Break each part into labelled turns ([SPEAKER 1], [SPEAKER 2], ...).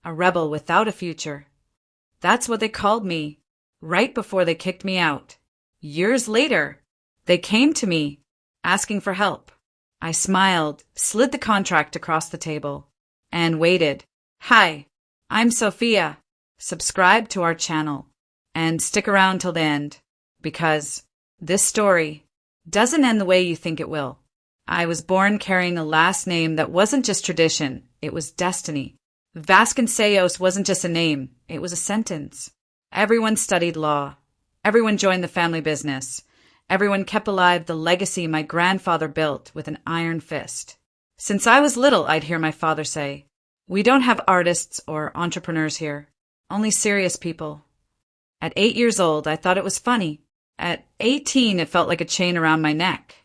[SPEAKER 1] a rebel without a future. That's what they called me, right before they kicked me out. Years later, they came to me, asking for help. I smiled, slid the contract across the table, and waited. Hi, I'm Sophia. Subscribe to our channel, and stick around till the end, because this story doesn't end the way you think it will. I was born carrying a last name that wasn't just tradition, it was destiny. Vasconcelos wasn't just a name, it was a sentence. Everyone studied law. Everyone joined the family business. Everyone kept alive the legacy my grandfather built with an iron fist. Since I was little, I'd hear my father say, "We don't have artists or entrepreneurs here, only serious people." At 8 years old, I thought it was funny. At 18, it felt like a chain around my neck.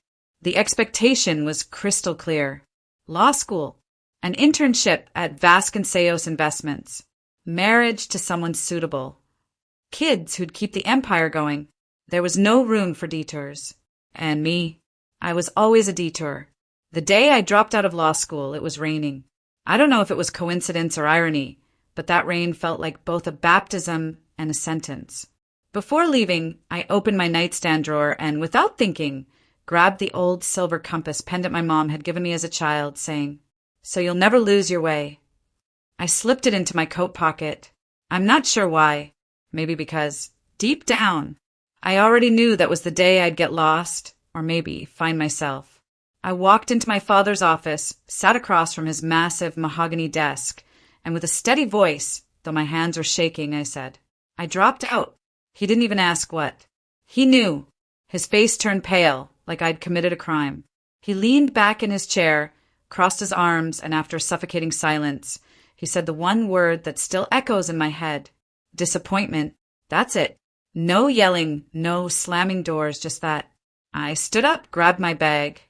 [SPEAKER 1] The expectation was crystal clear. Law school, an internship at Vasconcelos Investments, marriage to someone suitable, kids who'd keep the empire going. There was no room for detours. And me, I was always a detour. The day I dropped out of law school, it was raining. I don't know if it was coincidence or irony, but that rain felt like both a baptism and a sentence. Before leaving, I opened my nightstand drawer and, without thinking, grabbed the old silver compass pendant my mom had given me as a child, saying, "So you'll never lose your way." I slipped it into my coat pocket. I'm not sure why. Maybe because, deep down, I already knew that was the day I'd get lost, or maybe find myself. I walked into my father's office, sat across from his massive mahogany desk, and with a steady voice, though my hands were shaking, I said, "I dropped out." He didn't even ask what. He knew. His face turned pale, like I'd committed a crime. He leaned back in his chair, crossed his arms, and after a suffocating silence, he said the one word that still echoes in my head. Disappointment. That's it. No yelling, no slamming doors, just that. I stood up, grabbed my bag,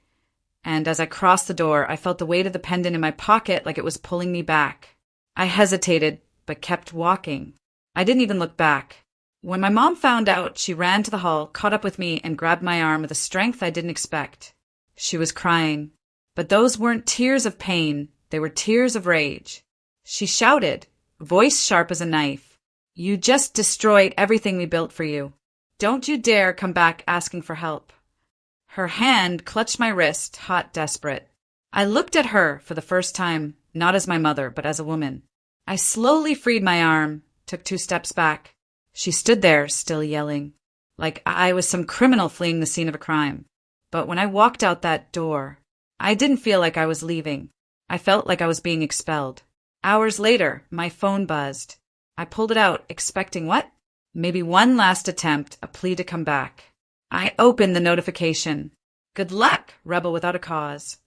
[SPEAKER 1] and as I crossed the door, I felt the weight of the pendant in my pocket like it was pulling me back. I hesitated, but kept walking. I didn't even look back. When my mom found out, she ran to the hall, caught up with me, and grabbed my arm with a strength I didn't expect. She was crying, but those weren't tears of pain, they were tears of rage. She shouted, voice sharp as a knife, "You just destroyed everything we built for you. Don't you dare come back asking for help." Her hand clutched my wrist, hot, desperate. I looked at her for the first time, not as my mother, but as a woman. I slowly freed my arm, took 2 steps back. She stood there, still yelling, like I was some criminal fleeing the scene of a crime. But when I walked out that door, I didn't feel like I was leaving. I felt like I was being expelled. Hours later, my phone buzzed. I pulled it out, expecting what? Maybe one last attempt, a plea to come back. I opened the notification. "Good luck, rebel without a cause."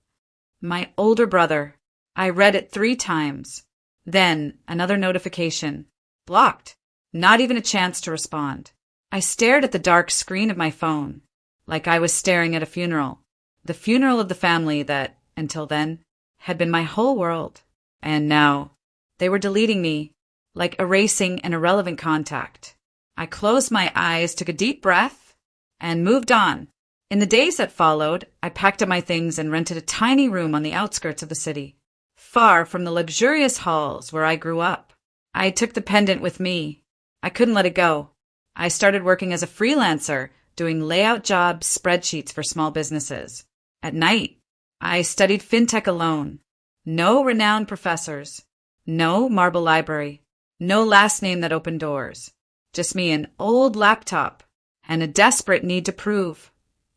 [SPEAKER 1] My older brother. I read it 3 times. Then another notification. Blocked. Not even a chance to respond. I stared at the dark screen of my phone, like I was staring at a funeral. The funeral of the family that, until then, had been my whole world. And now, they were deleting me, like erasing an irrelevant contact. I closed my eyes, took a deep breath, and moved on. In the days that followed, I packed up my things and rented a tiny room on the outskirts of the city, far from the luxurious halls where I grew up. I took the pendant with me. I couldn't let it go. I started working as a freelancer, doing layout jobs, spreadsheets for small businesses. At night, I studied fintech alone. No renowned professors. No marble library. No last name that opened doors. Just me, an old laptop, and a desperate need to prove,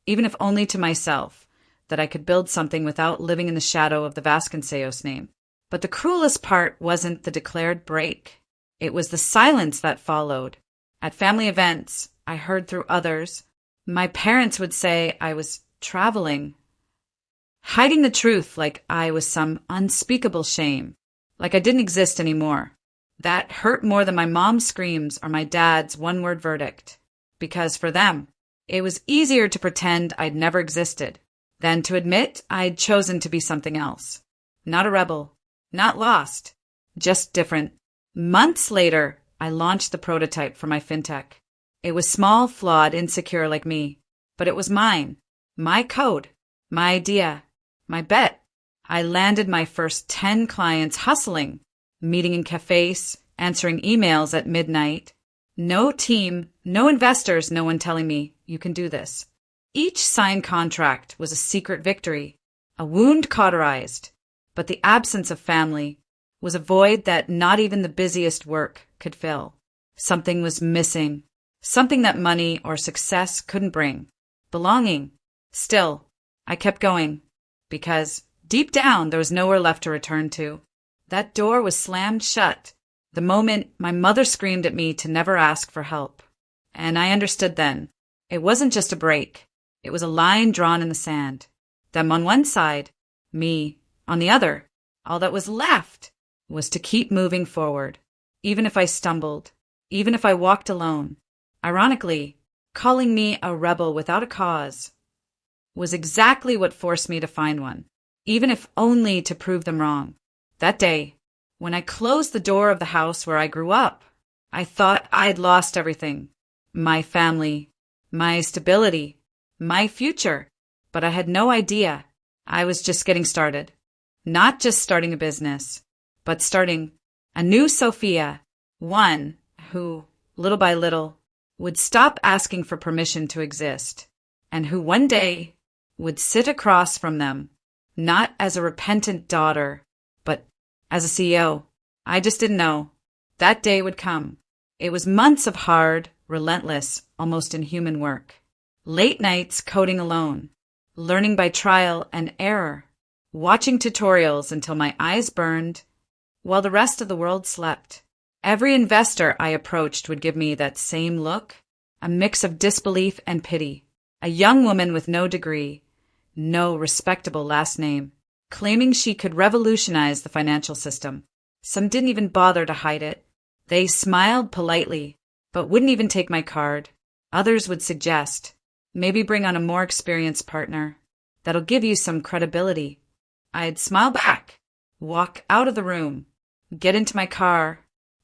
[SPEAKER 1] even if only to myself, that I could build something without living in the shadow of the Vasconcelos name. But the cruelest part wasn't the declared break. It was the silence that followed. At family events, I heard through others, my parents would say I was traveling, hiding the truth like I was some unspeakable shame, like I didn't exist anymore. That hurt more than my mom's screams or my dad's one-word verdict, because for them, it was easier to pretend I'd never existed than to admit I'd chosen to be something else. Not a rebel, not lost, just different. Months later, I launched the prototype for my fintech. It was small, flawed, insecure like me, but it was mine, my code, my idea, my bet. I landed my first 10 clients hustling, meeting in cafes, answering emails at midnight. No team, no investors, no one telling me, you can do this. Each signed contract was a secret victory, a wound cauterized, but the absence of family was a void that not even the busiest work could fill. Something was missing, something that money or success couldn't bring. Belonging. Still, I kept going, because deep down there was nowhere left to return to. That door was slammed shut the moment my mother screamed at me to never ask for help. And I understood then. It wasn't just a break. It was a line drawn in the sand. Them on one side, me on the other. All that was left was to keep moving forward, even if I stumbled, even if I walked alone. Ironically, calling me a rebel without a cause was exactly what forced me to find one, even if only to prove them wrong. That day, when I closed the door of the house where I grew up, I thought I'd lost everything. My family, my stability, my future. But I had no idea. I was just getting started. Not just starting a business, but starting a new Sophia, one who, little by little, would stop asking for permission to exist, and who one day would sit across from them, not as a repentant daughter, but as a CEO. I just didn't know. That day would come. It was months of hard, relentless, almost inhuman work. Late nights coding alone, learning by trial and error, watching tutorials until my eyes burned, while the rest of the world slept. Every investor I approached would give me that same look, a mix of disbelief and pity. A young woman with no degree, no respectable last name, claiming she could revolutionize the financial system. Some didn't even bother to hide it. They smiled politely, but wouldn't even take my card. Others would suggest, maybe bring on a more experienced partner. That'll give you some credibility. I'd smile back, walk out of the room, get into my car,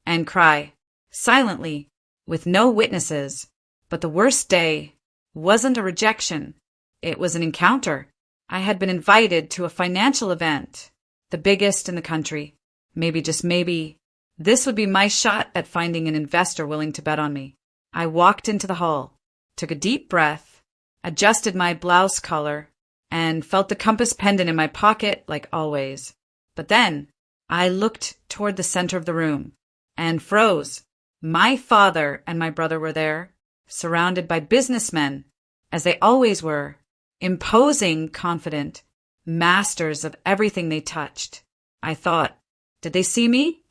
[SPEAKER 1] and cry, silently, with no witnesses. But the worst day wasn't a rejection. It was an encounter. I had been invited to a financial event, the biggest in the country. Maybe, just maybe, this would be my shot at finding an investor willing to bet on me. I walked into the hall, took a deep breath, adjusted my blouse collar, and felt the compass pendant in my pocket like always. But then I looked toward the center of the room and froze. My father and my brother were there, surrounded by businessmen, as they always were, imposing, confident, masters of everything they touched. I thought, did they see me?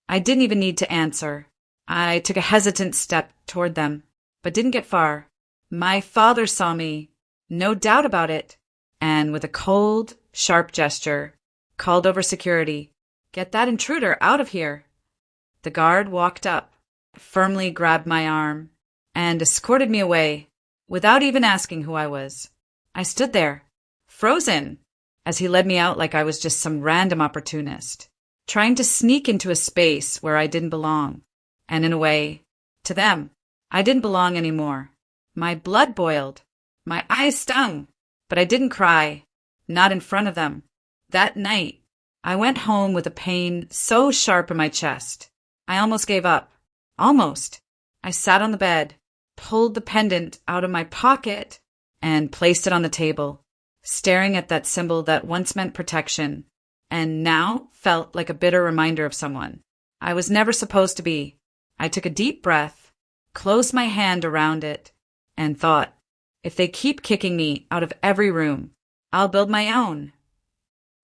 [SPEAKER 1] I didn't even need to answer. I took a hesitant step toward them, but didn't get far. My father saw me, no doubt about it, and with a cold, sharp gesture, called over security. Get that intruder out of here. The guard walked up, firmly grabbed my arm, and escorted me away, without even asking who I was. I stood there, frozen, as he led me out like I was just some random opportunist, trying to sneak into a space where I didn't belong. And in a way, to them, I didn't belong anymore. My blood boiled, my eyes stung, but I didn't cry, not in front of them. That night, I went home with a pain so sharp in my chest, I almost gave up. Almost. I sat on the bed, pulled the pendant out of my pocket, and placed it on the table, staring at that symbol that once meant protection, and now felt like a bitter reminder of someone I was never supposed to be. I took a deep breath, closed my hand around it, and thought, if they keep kicking me out of every room, I'll build my own.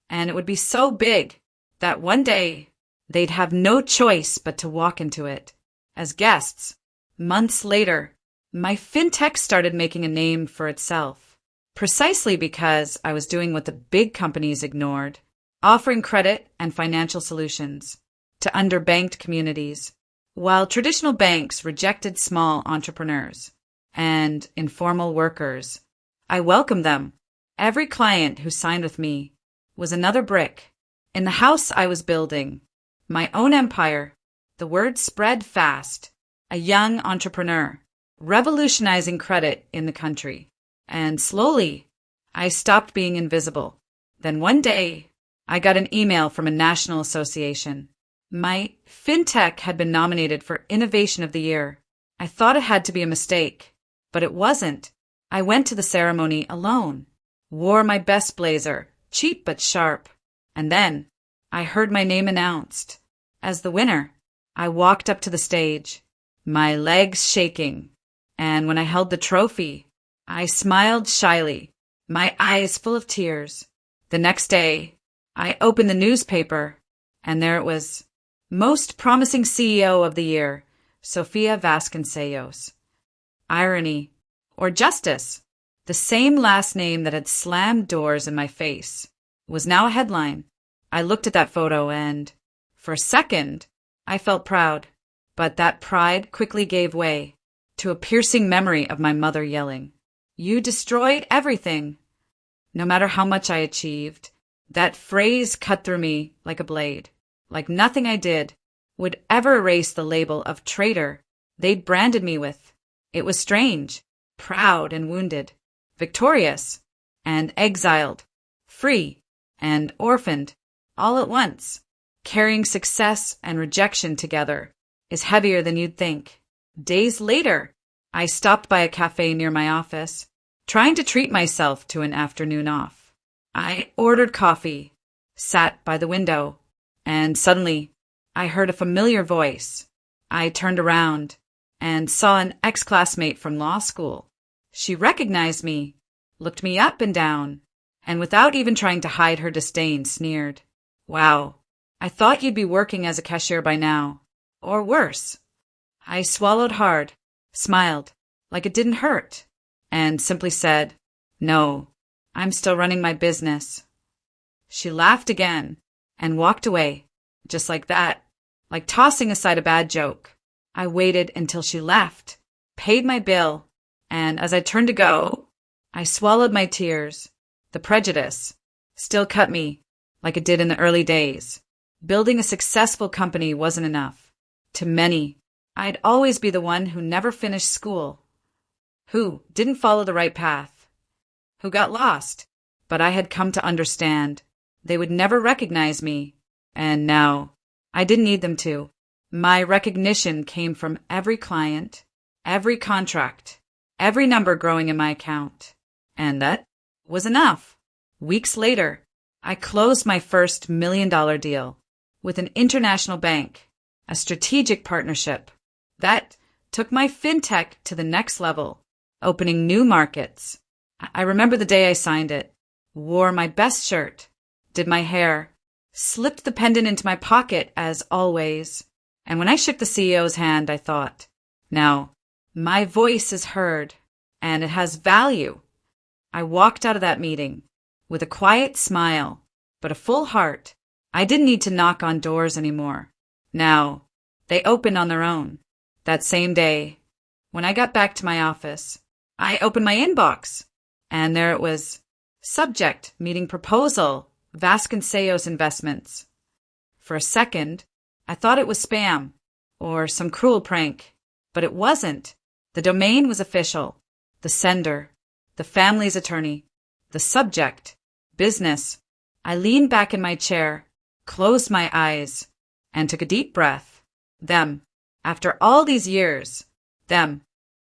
[SPEAKER 1] And it would be so big that one day they'd have no choice but to walk into it as guests. Months later, my fintech started making a name for itself, precisely because I was doing what the big companies ignored, offering credit and financial solutions to underbanked communities, while traditional banks rejected small entrepreneurs and informal workers. I welcomed them. Every client who signed with me was another brick in the house I was building, my own empire. The word spread fast. A young entrepreneur, revolutionizing credit in the country. And slowly, I stopped being invisible. Then one day, I got an email from a national association. My fintech had been nominated for Innovation of the Year. I thought it had to be a mistake, but it wasn't. I went to the ceremony alone, wore my best blazer, cheap but sharp, and then I heard my name announced as the winner. I walked up to the stage, my legs shaking, and when I held the trophy, I smiled shyly, my eyes full of tears. The next day, I opened the newspaper, and there it was. Most Promising CEO of the Year, Sofia Vasconcelos. Irony, or justice, the same last name that had slammed doors in my face, was now a headline. I looked at that photo and, for a second, I felt proud, but that pride quickly gave way to a piercing memory of my mother yelling, "You destroyed everything." No matter how much I achieved, that phrase cut through me like a blade. Like nothing I did would ever erase the label of traitor they'd branded me with. It was strange, proud and wounded, victorious and exiled, free and orphaned, all at once. Carrying success and rejection together is heavier than you'd think. Days later, I stopped by a cafe near my office, trying to treat myself to an afternoon off. I ordered coffee, sat by the window, and suddenly I heard a familiar voice. I turned around and saw an ex-classmate from law school. She recognized me, looked me up and down, and without even trying to hide her disdain, sneered, "Wow, I thought you'd be working as a cashier by now. Or worse." I swallowed hard, smiled like it didn't hurt, and simply said, "No, I'm still running my business." She laughed again and walked away, just like that, like tossing aside a bad joke. I waited until she left, paid my bill, and as I turned to go, I swallowed my tears. The prejudice still cut me like it did in the early days. Building a successful company wasn't enough. To many, I'd always be the one who never finished school, who didn't follow the right path, who got lost. But I had come to understand they would never recognize me, and now I didn't need them to. My recognition came from every client, every contract, every number growing in my account, and that was enough. Weeks later, I closed my first $1 million deal with an international bank, a strategic partnership that took my fintech to the next level, opening new markets. I remember the day I signed it, wore my best shirt, did my hair, slipped the pendant into my pocket as always, and when I shook the CEO's hand, I thought, now, my voice is heard, and it has value. I walked out of that meeting with a quiet smile, but a full heart. I didn't need to knock on doors anymore. Now, they opened on their own. That same day, when I got back to my office, I opened my inbox, and there it was. Subject, meeting proposal, Vasconcelos Investments. For a second, I thought it was spam or some cruel prank, but it wasn't. The domain was official. The sender, the family's attorney, the subject, business. I leaned back in my chair, closed my eyes, and took a deep breath. Them. After all these years, them.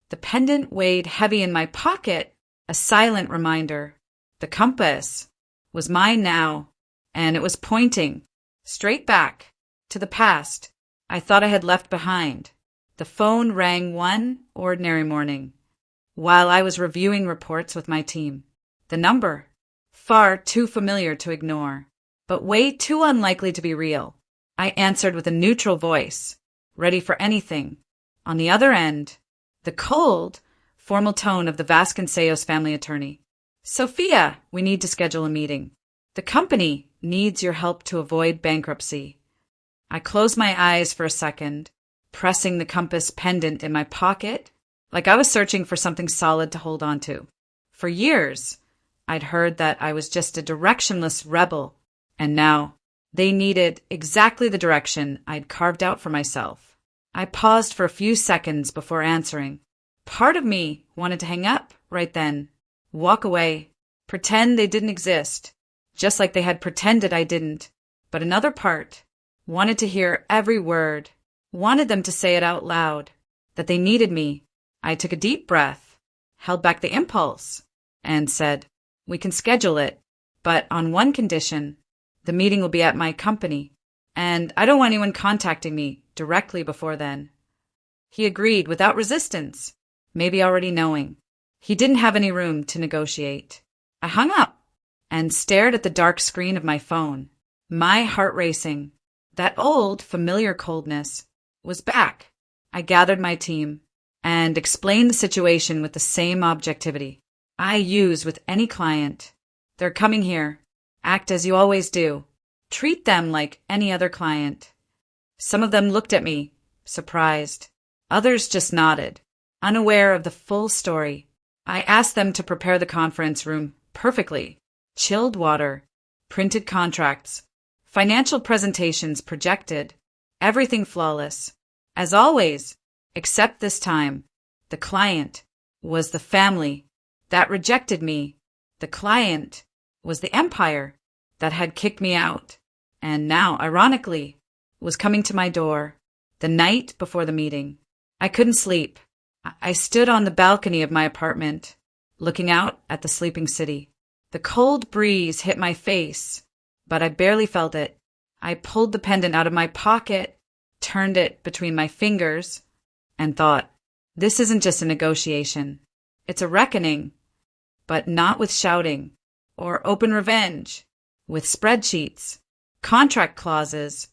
[SPEAKER 1] The pendant weighed heavy in my pocket, a silent reminder. The compass was mine now, and it was pointing straight back to the past I thought I had left behind. The phone rang one ordinary morning while I was reviewing reports with my team. The number, far too familiar to ignore, but way too unlikely to be real. I answered with a neutral voice, ready for anything. On the other end, the cold, formal tone of the Vasconcelos family attorney. "Sophia, we need to schedule a meeting. The company needs your help to avoid bankruptcy." I closed my eyes for a second, pressing the compass pendant in my pocket, like I was searching for something solid to hold on to. For years, I'd heard that I was just a directionless rebel, and now they needed exactly the direction I'd carved out for myself. I paused for a few seconds before answering. Part of me wanted to hang up right then, walk away, pretend they didn't exist, just like they had pretended I didn't. But another part wanted to hear every word, wanted them to say it out loud, that they needed me. I took a deep breath, held back the impulse, and said, "We can schedule it, but on one condition. The meeting will be at my company, and I don't want anyone contacting me directly before then." He agreed without resistance, maybe already knowing. He didn't have any room to negotiate. I hung up and stared at the dark screen of my phone, my heart racing. That old, familiar coldness was back. I gathered my team and explained the situation with the same objectivity I use with any client. "They're coming here. Act as you always do. Treat them like any other client." Some of them looked at me, surprised. Others just nodded, unaware of the full story. I asked them to prepare the conference room perfectly. Chilled water, printed contracts, financial presentations projected, everything flawless. As always, except this time, the client was the family that rejected me. The client was the empire that had kicked me out, and now, ironically, was coming to my door the night before the meeting. I couldn't sleep. I stood on the balcony of my apartment, looking out at the sleeping city. The cold breeze hit my face, but I barely felt it. I pulled the pendant out of my pocket, turned it between my fingers, and thought, this isn't just a negotiation. It's a reckoning, but not with shouting or open revenge, with spreadsheets, contract clauses,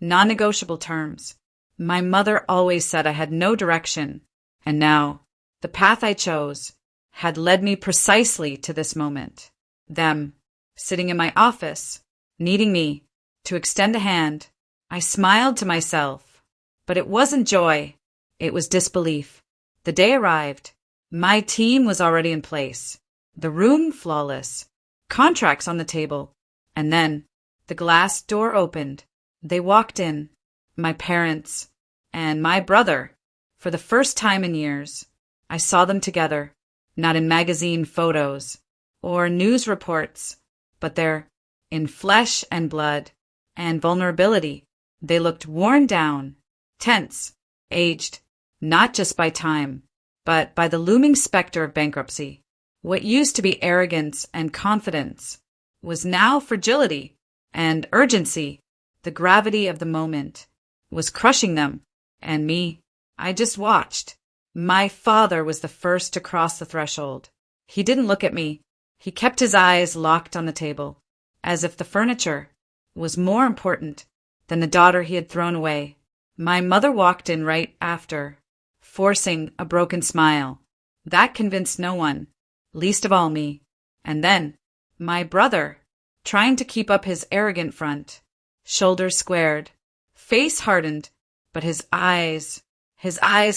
[SPEAKER 1] non-negotiable terms. My mother always said I had no direction, and now the path I chose had led me precisely to this moment. Them, sitting in my office, needing me to extend a hand. I smiled to myself, but it wasn't joy. It was disbelief. The day arrived. My team was already in place. The room flawless. Contracts on the table. And then the glass door opened. They walked in. My parents and my brother. For the first time in years, I saw them together, not in magazine photos or news reports, but there, in flesh and blood and vulnerability. They looked worn down, tense, aged, not just by time, but by the looming specter of bankruptcy. What used to be arrogance and confidence was now fragility and urgency. The gravity of the moment was crushing them, and me. I just watched. My father was the first to cross the threshold. He didn't look at me. He kept his eyes locked on the table, as if the furniture was more important than the daughter he had thrown away. My mother walked in right after, forcing a broken smile. That convinced no one, least of all me. And then, my brother, trying to keep up his arrogant front, shoulders squared, face hardened, but his eyes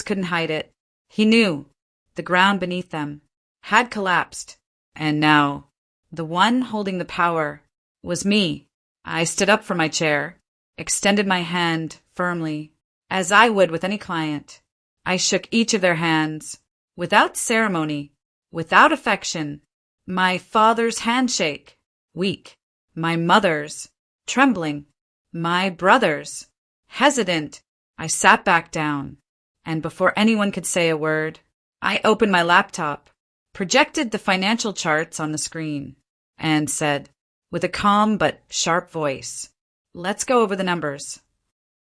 [SPEAKER 1] couldn't hide it. He knew the ground beneath them had collapsed, and now the one holding the power was me. I stood up from my chair, extended my hand firmly, as I would with any client. I shook each of their hands, without ceremony, without affection. My father's handshake, weak. My mother's, trembling. My brother's, hesitant. I sat back down, and before anyone could say a word, I opened my laptop, projected the financial charts on the screen, and said, with a calm but sharp voice, "Let's go over the numbers."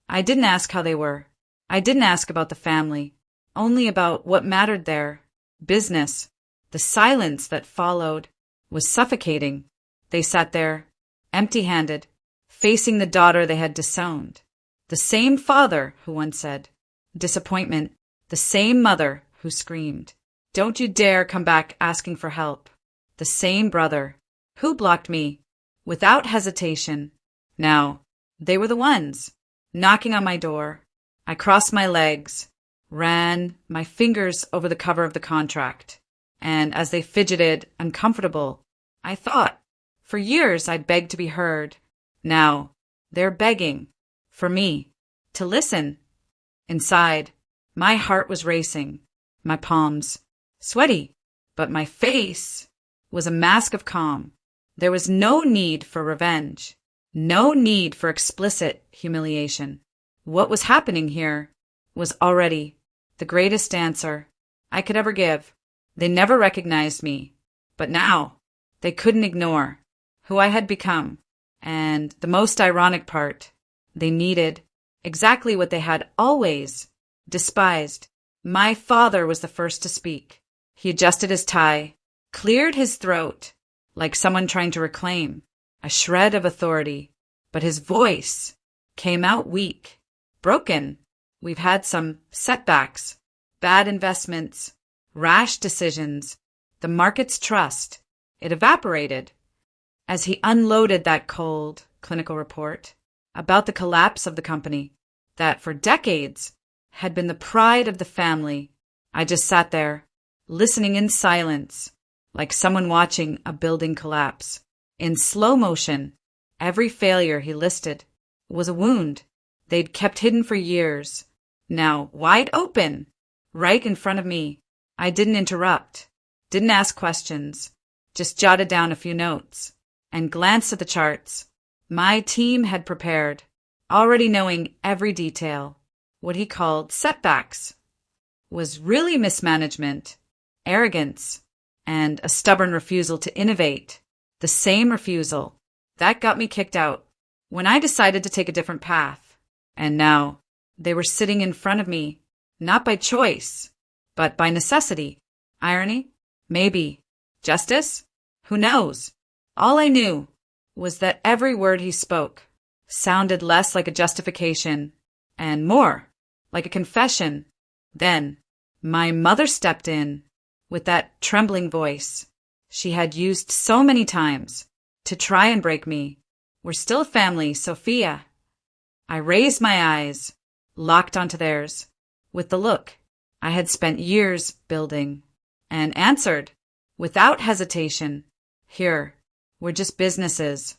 [SPEAKER 1] I didn't ask how they were. I didn't ask about the family, only about what mattered there. Business. The silence that followed was suffocating. They sat there, empty-handed, facing the daughter they had disowned. The same father who once said, disappointment. The same mother who screamed, "Don't you dare come back asking for help." The same brother who blocked me without hesitation. Now, they were the ones knocking on my door. I crossed my legs, ran my fingers over the cover of the contract, and as they fidgeted, uncomfortable, I thought, for years I begged to be heard. Now, they're begging for me to listen. Inside, my heart was racing, my palms sweaty, but my face was a mask of calm. There was no need for revenge, No need for explicit humiliation. What was happening here was already the greatest answer I could ever give. They never recognized me, but now they couldn't ignore who I had become. And the most ironic part, they needed exactly what they had always despised. My father was the first to speak. He adjusted his tie, cleared his throat like someone trying to reclaim a shred of authority, but his voice came out weak, broken. We've had some setbacks, bad investments, rash decisions, the market's trust. It evaporated as he unloaded that cold, clinical report about the collapse of the company that for decades had been the pride of the family. I just sat there, listening in silence, like someone watching a building collapse. In slow motion, every failure he listed was a wound they'd kept hidden for years, now wide open, right in front of me. I didn't interrupt, didn't ask questions, just jotted down a few notes and glanced at the charts my team had prepared, already knowing every detail. What he called setbacks was really mismanagement, arrogance, and a stubborn refusal to innovate. The same refusal that got me kicked out when I decided to take a different path. And now they were sitting in front of me, not by choice, but by necessity. Irony? Maybe. Justice? Who knows? All I knew was that every word he spoke sounded less like a justification and more like a confession. Then my mother stepped in with that trembling voice she had used so many times to try and break me. We're still a family, Sophia. I raised my eyes, locked onto theirs, with the look I had spent years building, and answered, without hesitation, "Here, we're just businesses."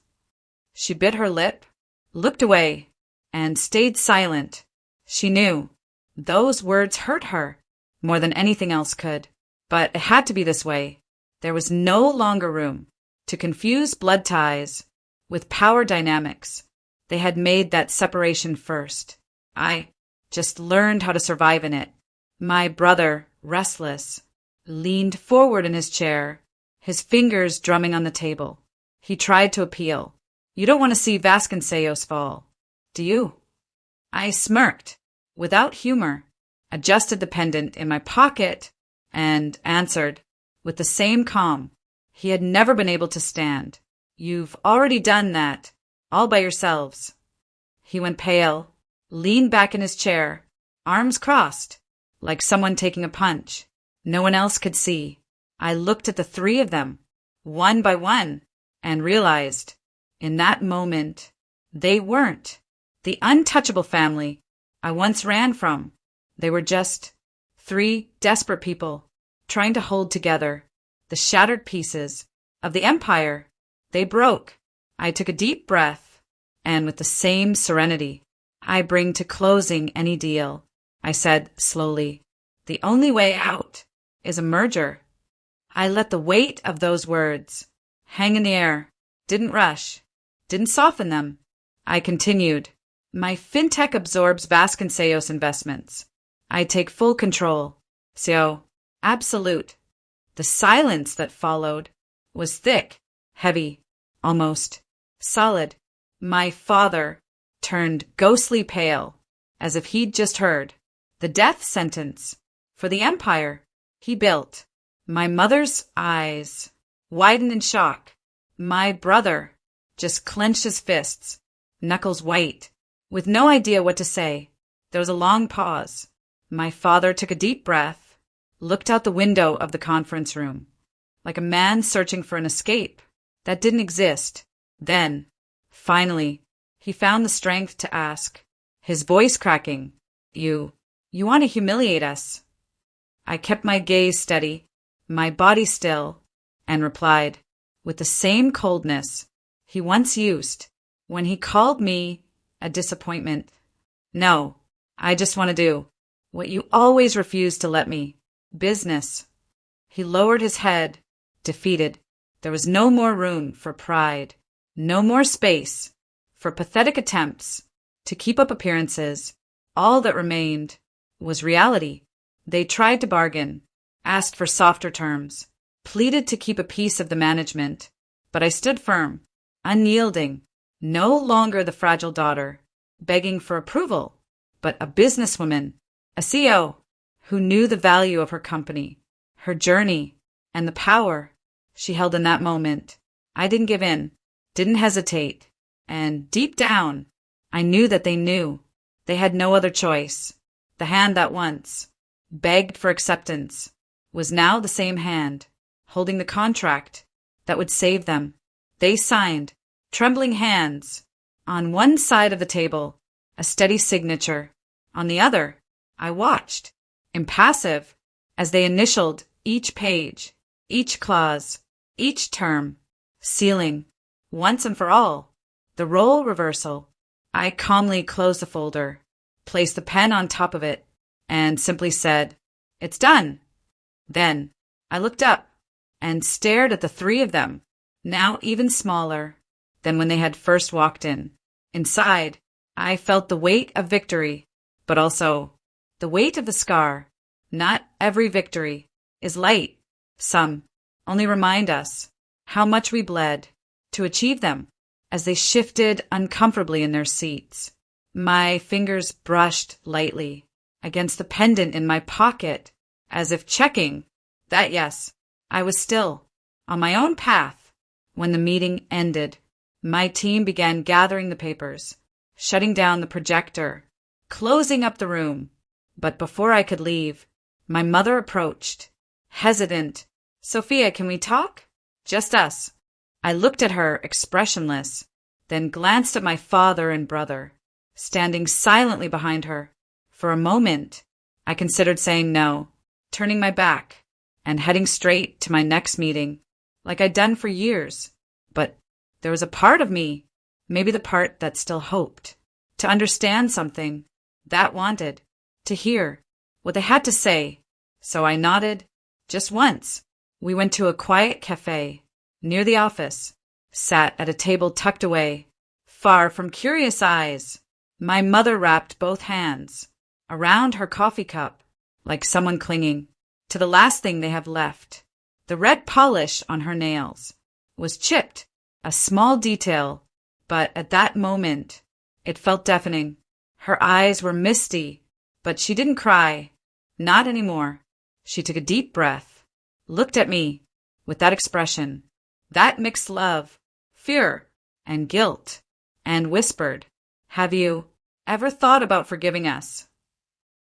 [SPEAKER 1] She bit her lip, looked away, and stayed silent. She knew those words hurt her more than anything else could, but it had to be this way. There was no longer room to confuse blood ties with power dynamics. They had made that separation first. I just learned how to survive in it. My brother, restless, leaned forward in his chair, his fingers drumming on the table. He tried to appeal. "You don't want to see Vasconcellos fall, do you?" I smirked, without humor, adjusted the pendant in my pocket, and answered, with the same calm he had never been able to stand. "You've already done that, all by yourselves." He went pale, leaned back in his chair, arms crossed, like someone taking a punch. No one else could see. I looked at the three of them, one by one, and realized, in that moment, they weren't the untouchable family I once ran from. They were just three desperate people trying to hold together the shattered pieces of the empire they broke. I took a deep breath, and with the same serenity I bring to closing any deal, I said slowly, "The only way out is a merger." I let the weight of those words hang in the air, didn't rush, didn't soften them. I continued, "My fintech absorbs Vasconcellos investments. I take full control. So, absolute." The silence that followed was thick, heavy, almost solid. My father turned ghostly pale, as if he'd just heard the death sentence for the empire he built. My mother's eyes widened in shock. My brother just clenched his fists, knuckles white, with no idea what to say. There was a long pause. My father took a deep breath, looked out the window of the conference room, like a man searching for an escape that didn't exist. Then, finally, he found the strength to ask, his voice cracking, You want to humiliate us?" I kept my gaze steady, my body still, and replied, with the same coldness he once used when he called me a disappointment, "No, I just want to do what you always refused to let me. Business." He lowered his head, defeated. There was no more room for pride, no more space for pathetic attempts to keep up appearances. All that remained was reality. They tried to bargain, asked for softer terms, pleaded to keep a piece of the management, but I stood firm, unyielding, no longer the fragile daughter, begging for approval, but a businesswoman, a CEO, who knew the value of her company, her journey, and the power she held in that moment. I didn't give in, didn't hesitate, and deep down, I knew that they knew. They had no other choice. The hand that once begged for acceptance was now the same hand, holding the contract that would save them. They signed, trembling hands. On one side of the table, a steady signature. On the other, I watched, impassive, as they initialed each page, each clause, each term, sealing, once and for all, the role reversal. I calmly closed the folder, placed the pen on top of it, and simply said, "It's done." Then I looked up and stared at the three of them, now even smaller than when they had first walked in. Inside, I felt the weight of victory, but also the weight of the scar. Not every victory is light. Some only remind us how much we bled to achieve them. As they shifted uncomfortably in their seats, my fingers brushed lightly against the pendant in my pocket, as if checking that, yes, I was still on my own path. When the meeting ended, my team began gathering the papers, shutting down the projector, closing up the room. But before I could leave, my mother approached, hesitant. "Sophia, can we talk? Just us." I looked at her, expressionless, then glanced at my father and brother, standing silently behind her. For a moment, I considered saying no, turning my back, and heading straight to my next meeting, like I'd done for years. But there was a part of me, maybe the part that still hoped, to understand something, that wanted to hear what they had to say. So I nodded, just once. We went to a quiet cafe near the office, sat at a table tucked away, far from curious eyes. My mother wrapped both hands around her coffee cup, like someone clinging to the last thing they have left. The red polish on her nails was chipped, a small detail, but at that moment, it felt deafening. Her eyes were misty, but she didn't cry. Not anymore. She took a deep breath, looked at me with that expression, that mixed love, fear, and guilt, and whispered, "Have you ever thought about forgiving us?"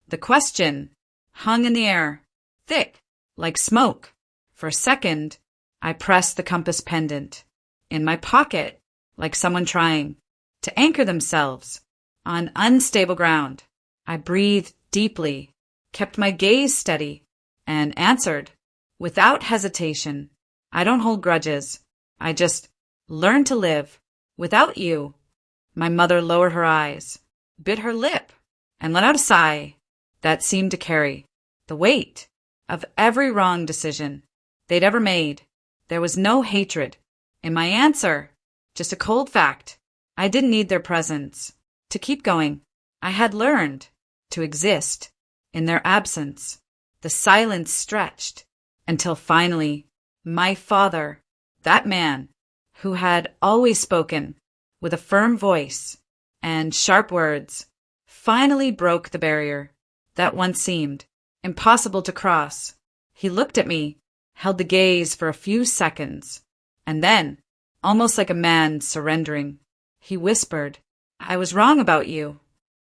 [SPEAKER 1] The question hung in the air, thick, like smoke. For a second, I pressed the compass pendant in my pocket, like someone trying to anchor themselves on unstable ground. I breathed deeply, kept my gaze steady, and answered, without hesitation, "I don't hold grudges. I just learned to live without you." My mother lowered her eyes, bit her lip, and let out a sigh that seemed to carry the weight of every wrong decision they'd ever made. There was no hatred in my answer, just a cold fact. I didn't need their presence to keep going. I had learned to exist in their absence. The silence stretched until finally my father, that man who had always spoken with a firm voice and sharp words, finally broke the barrier that once seemed impossible to cross. He looked at me, held the gaze for a few seconds, and then, almost like a man surrendering, he whispered, "I was wrong about you."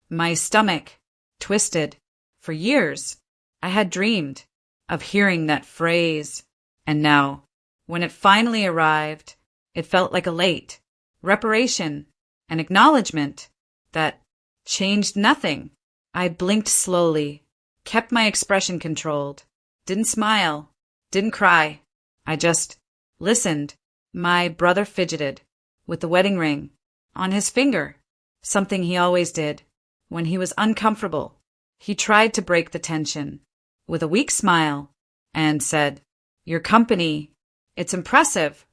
[SPEAKER 1] My stomach twisted. For years, I had dreamed of hearing that phrase, and now, when it finally arrived, it felt like a late reparation, an acknowledgement that changed nothing. I blinked slowly, kept my expression controlled, didn't smile, didn't cry. I just listened. My brother fidgeted with the wedding ring on his finger, something he always did when he was uncomfortable. He tried to break the tension with a weak smile and said, "Your company, it's impressive."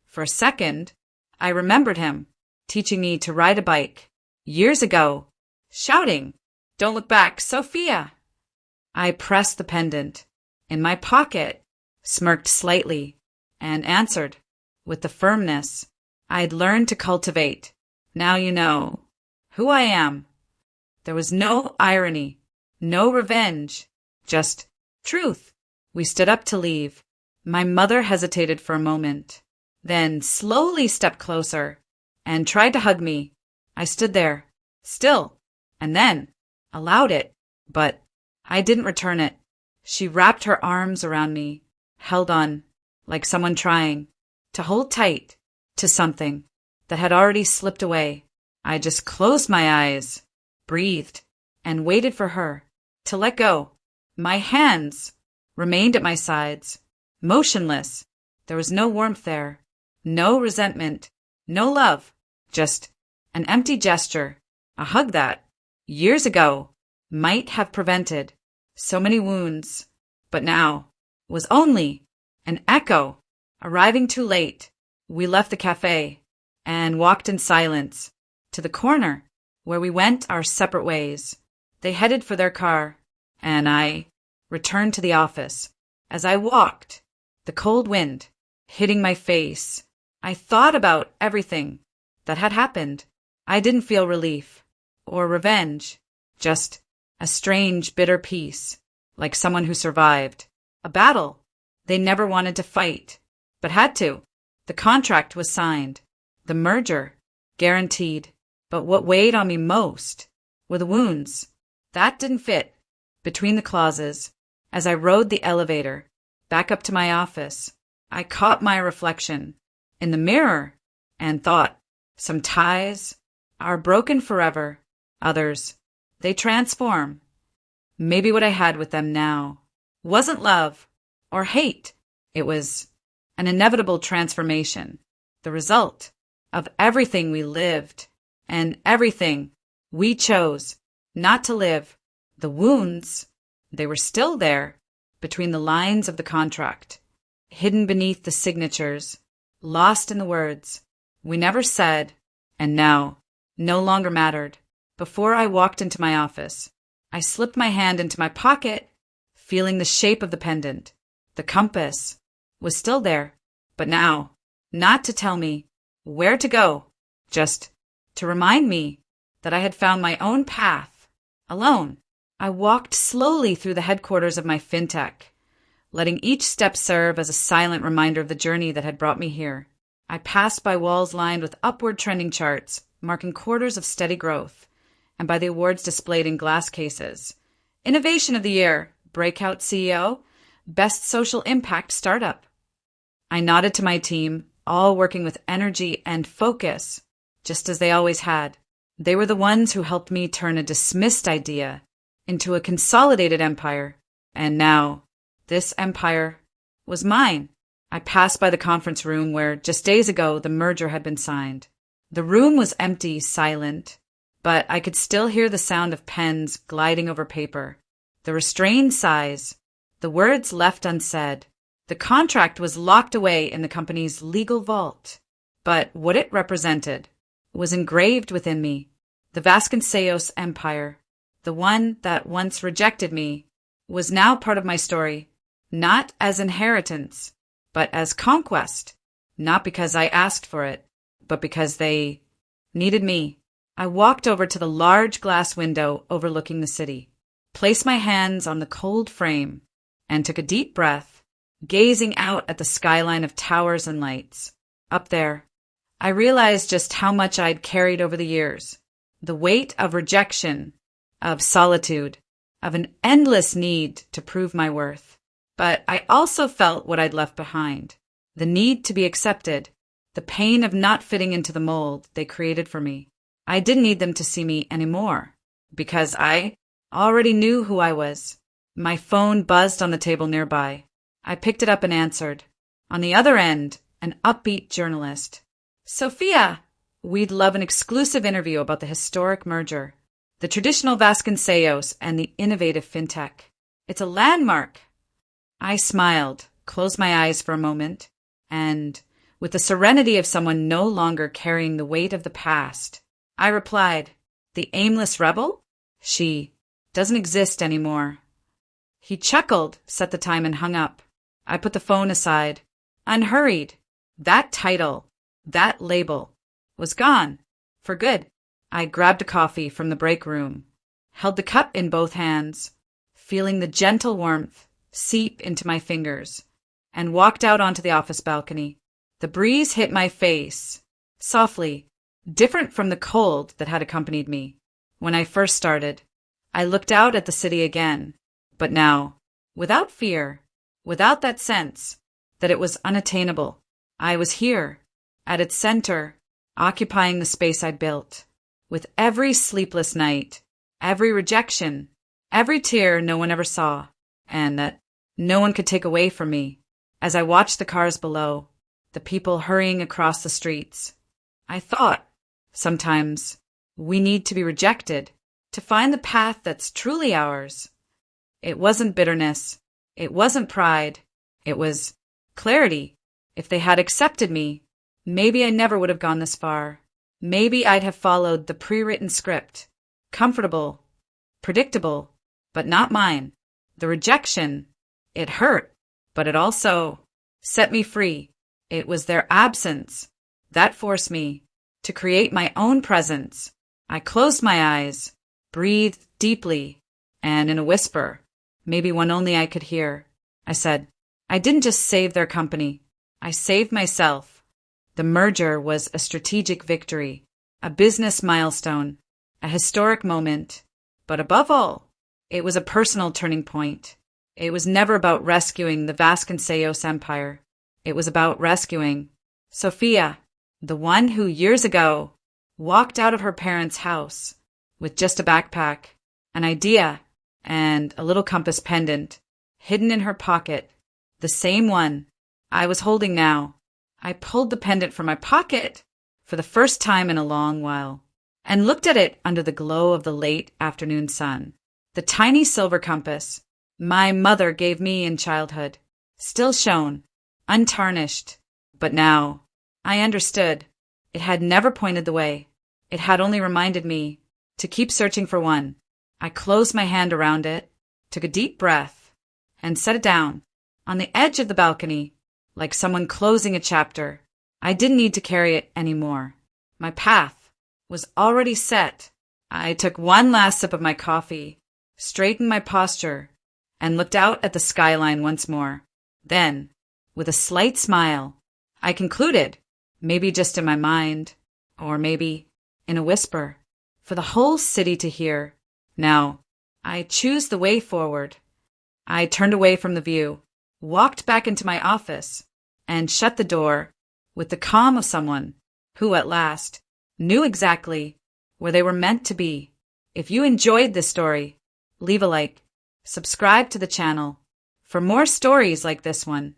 [SPEAKER 1] For a second, I remembered him, teaching me to ride a bike years ago, shouting, "Don't look back, Sophia!" I pressed the pendant in my pocket, smirked slightly, and answered with the firmness I'd learned to cultivate. "Now you know who I am." There was no irony, no revenge, just truth. We stood up to leave. My mother hesitated for a moment, then slowly stepped closer and tried to hug me. I stood there, still, and then allowed it, but I didn't return it. She wrapped her arms around me, held on, like someone trying to hold tight to something that had already slipped away. I just closed my eyes, breathed, and waited for her to let go. My hands remained at my sides, motionless. There was no warmth there, no resentment, no love, just an empty gesture, a hug that, years ago, might have prevented so many wounds, but now was only an echo. Arriving too late, we left the cafe and walked in silence to the corner where we went our separate ways. They headed for their car, and I returned to the office. As I walked, the cold wind hitting my face, I thought about everything that had happened. I didn't feel relief or revenge, just a strange, bitter peace, like someone who survived a battle they never wanted to fight, but had to. The contract was signed, the merger guaranteed, but what weighed on me most were the wounds. That didn't fit between the clauses. As I rode the elevator back up to my office, I caught my reflection in the mirror and thought, some ties are broken forever, others, they transform. Maybe what I had with them now wasn't love or hate. It was an inevitable transformation, the result of everything we lived and everything we chose not to live. The wounds, they were still there between the lines of the contract, hidden beneath the signatures, lost in the words we never said and now no longer mattered. Before I walked into my office, I slipped my hand into my pocket, feeling the shape of the pendant. The compass was still there, but now not to tell me where to go, just to remind me that I had found my own path, alone. I walked slowly through the headquarters of my fintech, letting each step serve as a silent reminder of the journey that had brought me here. I passed by walls lined with upward trending charts, marking quarters of steady growth, and by the awards displayed in glass cases. Innovation of the Year, Breakout CEO, Best Social Impact Startup. I nodded to my team, all working with energy and focus, just as they always had. They were the ones who helped me turn a dismissed idea into a consolidated empire, and now this empire was mine. I passed by the conference room where just days ago the merger had been signed. The room was empty, silent, but I could still hear the sound of pens gliding over paper, the restrained sighs, the words left unsaid. The contract was locked away in the company's legal vault, but what it represented was engraved within me. The Vasconcelos empire, the one that once rejected me, was now part of my story, not as inheritance, but as conquest, not because I asked for it, but because they needed me. I walked over to the large glass window overlooking the city, placed my hands on the cold frame, and took a deep breath, gazing out at the skyline of towers and lights. Up there, I realized just how much I'd carried over the years, the weight of rejection, of solitude, of an endless need to prove my worth. But I also felt what I'd left behind, the need to be accepted, the pain of not fitting into the mold they created for me. I didn't need them to see me anymore, because I already knew who I was. My phone buzzed on the table nearby. I picked it up and answered. On the other end, an upbeat journalist. "Sophia, we'd love an exclusive interview about the historic merger, the traditional Vasconcelos and the innovative fintech. It's a landmark." I smiled, closed my eyes for a moment, and with the serenity of someone no longer carrying the weight of the past. I replied, "The aimless rebel? She doesn't exist anymore." He chuckled, set the time, and hung up. I put the phone aside, unhurried. That title, that label, was gone. For good. I grabbed a coffee from the break room, held the cup in both hands, feeling the gentle warmth seep into my fingers, and walked out onto the office balcony. The breeze hit my face, softly, different from the cold that had accompanied me when I first started. I looked out at the city again, but now, without fear, without that sense that it was unattainable. I was here, at its center, occupying the space I'd built. With every sleepless night, every rejection, every tear no one ever saw, and that no one could take away from me, as I watched the cars below, the people hurrying across the streets. I thought, sometimes, we need to be rejected to find the path that's truly ours. It wasn't bitterness. It wasn't pride. It was clarity. If they had accepted me, maybe I never would have gone this far. Maybe I'd have followed the pre-written script. Comfortable, predictable, but not mine. The rejection, it hurt, but it also set me free. It was their absence that forced me to create my own presence. I closed my eyes, breathed deeply, and in a whisper, maybe one only I could hear, I said, I didn't just save their company. I saved myself. The merger was a strategic victory, a business milestone, a historic moment, but above all, it was a personal turning point. It was never about rescuing the Vasconcelos empire. It was about rescuing Sophia, the one who years ago walked out of her parents' house with just a backpack, an idea, and a little compass pendant hidden in her pocket, the same one I was holding now. I pulled the pendant from my pocket for the first time in a long while and looked at it under the glow of the late afternoon sun. The tiny silver compass my mother gave me in childhood still shone, untarnished. But now I understood. It had never pointed the way. It had only reminded me to keep searching for one. I closed my hand around it, took a deep breath, and set it down on the edge of the balcony, like someone closing a chapter. I didn't need to carry it anymore. My path was already set. I took one last sip of my coffee, straightened my posture, and looked out at the skyline once more. Then, with a slight smile, I concluded, maybe just in my mind, or maybe in a whisper, for the whole city to hear, now, I choose the way forward. I turned away from the view, walked back into my office, and shut the door with the calm of someone who, at last, knew exactly where they were meant to be. If you enjoyed this story, leave a like, subscribe to the channel for more stories like this one.